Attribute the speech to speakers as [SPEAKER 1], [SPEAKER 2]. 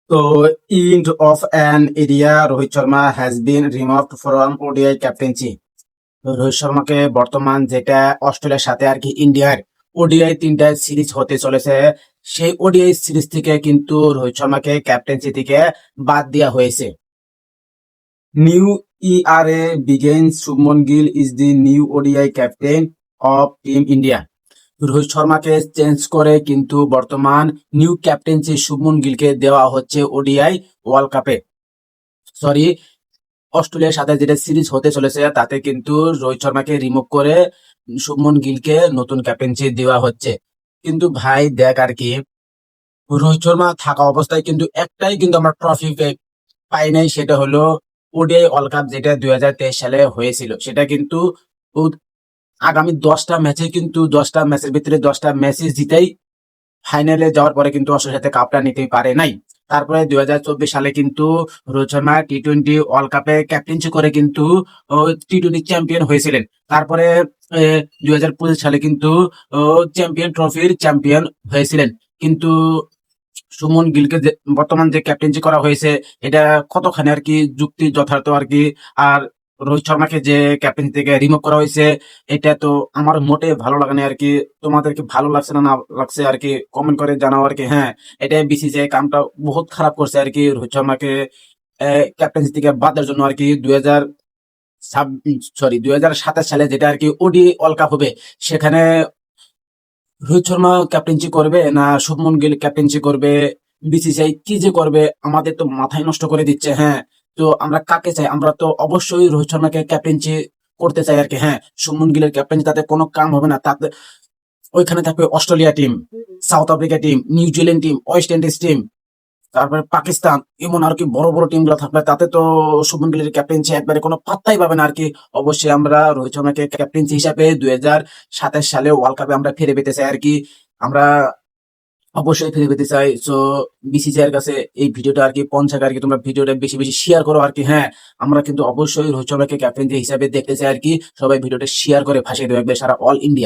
[SPEAKER 1] So, end of an era, Rohit Sharma has been removed from ODI captaincy. Rohit শর্মাকে বর্তমান যেটা অস্ট্রেলিয়ার সাথে আর কি ইন্ডিয়ার ওডিআই তিনটা সিরিজ হতে চলেছে, সেই ওডিআই সিরিজ থেকে কিন্তু রোহিত শর্মাকে ক্যাপ্টেন্সি থেকে বাদ দেওয়া হয়েছে। New ERA begins, Shubman Gill is the new ODI captain of team India. Rohit শর্মাকে চেঞ্জ করে কিন্তু বর্তমান নিউ ক্যাপ্টেন্সি শুভমন গিলকে দেওয়া হচ্ছে ওডিআই ওয়ার্ল্ড কাপে। সরি, অস্ট্রেলিয়ার সাথে যেটা সিরিজ হতে চলেছে তাতে কিন্তু রোহিত শর্মাকে রিমুভ করে শুভমন গিলকে নতুন ক্যাপ্টেন্সি দেওয়া হচ্ছে। কিন্তু ভাই দেখ আর কি, রোহিত শর্মা থাকা অবস্থায় কিন্তু একটাই কিন্তু আমরা ট্রফি পাই নাই, সেটা হলো ওডিআই ওয়ার্ল্ড কাপ যেটা 2023 সালে হয়েছিল। সেটা কিন্তু আগামী 10টা ম্যাচে কিন্তু 10টা ম্যাচের ভিতরে 10টা ম্যাচে জিতেই ফাইনালে যাওয়ার পরে কিন্তু অস্ট্রেলিয়ার সাথে কাপটা নিতে পারে নাই। তারপরে 2024 সালে কিন্তু রোহিত শর্মা টি-20 ওয়ার্ল্ড কাপে ক্যাপ্টেন্সি করে কিন্তু টি-20 চ্যাম্পিয়ন হয়েছিলেন। তারপরে 2025 সালে কিন্তু চ্যাম্পিয়ন ট্রফির চ্যাম্পিয়ন হয়েছিলেন। কিন্তু সুমন গিলকে বর্তমান যে ক্যাপ্টেন্সি করা হয়েছে এটা কতখানি আর কি যুক্তি যথার্থ আর কি। আর রোহিত শর্মাকে যে ক্যাপ্টেন্সি থেকে রিমুভ করা হয়েছে এটা তো আমার মোটে ভালো লাগে না আর কি। তোমাদেরকে ভালো লাগছে না লাগছে আর কি কমেন্ট করে জানাও আর কি। হ্যাঁ, এটা বিসিসিআই কামটা বহুত খারাপ করছে আর কি, রোহিত শর্মাকে ক্যাপ্টেন্সি থেকে বাদের জন্য আর কি। 2027 সালে যেটা আর কি ওডি ওয়ার্ল্ড কাপ হবে, সেখানে রোহিত শর্মা ক্যাপ্টেন্সি করবে না শুভমন গিল ক্যাপ্টেন্সি করবে, বিসিসিআই কি যে করবে আমাদের তো মাথায় নষ্ট করে দিচ্ছে। হ্যাঁ, তো আমরা কাকে চাই? আমরা তো অবশ্যই রোহিত শর্মাকে ক্যাপ্টেন্সি করতে চাই আর কি। হ্যাঁ, শুভমন গিলের ক্যাপ্টেন্সি তাতে কোনো কাম হবে না। তাতে ওইখানে থাকবে Australia team, south Africa team, New Zealand team, West Indies team, তারপরে পাকিস্তান, এমন আর কি বড় বড় টিম গুলো থাকবে। তাতে তো শুভমন গিলের ক্যাপ্টেন্সি একবারে কোনো পাত্তাই পাবে না আর কি। অবশ্যই আমরা রোহিত শর্মাকে ক্যাপ্টেন্সি হিসাবে 2027 সালে ওয়ার্ল্ড কাপে আমরা ফিরে পেতে চাই আর কি। আমরা অবশ্যই ফিরে পেতে চাই। সো বিসিসিআই এর কাছে এই ভিডিওটা আর কি পৌঁছাক আর কি, তোমরা ভিডিওটা বেশি বেশি শেয়ার করো আর কি। হ্যাঁ, আমরা কিন্তু অবশ্যই রোহিত শর্মাকে ক্যাপ্টেন্সি হিসাবে দেখতে চাই আর কি। সবাই ভিডিওটা শেয়ার করে ভাসিয়ে দেবে একবার সারা অল ইন্ডিয়া।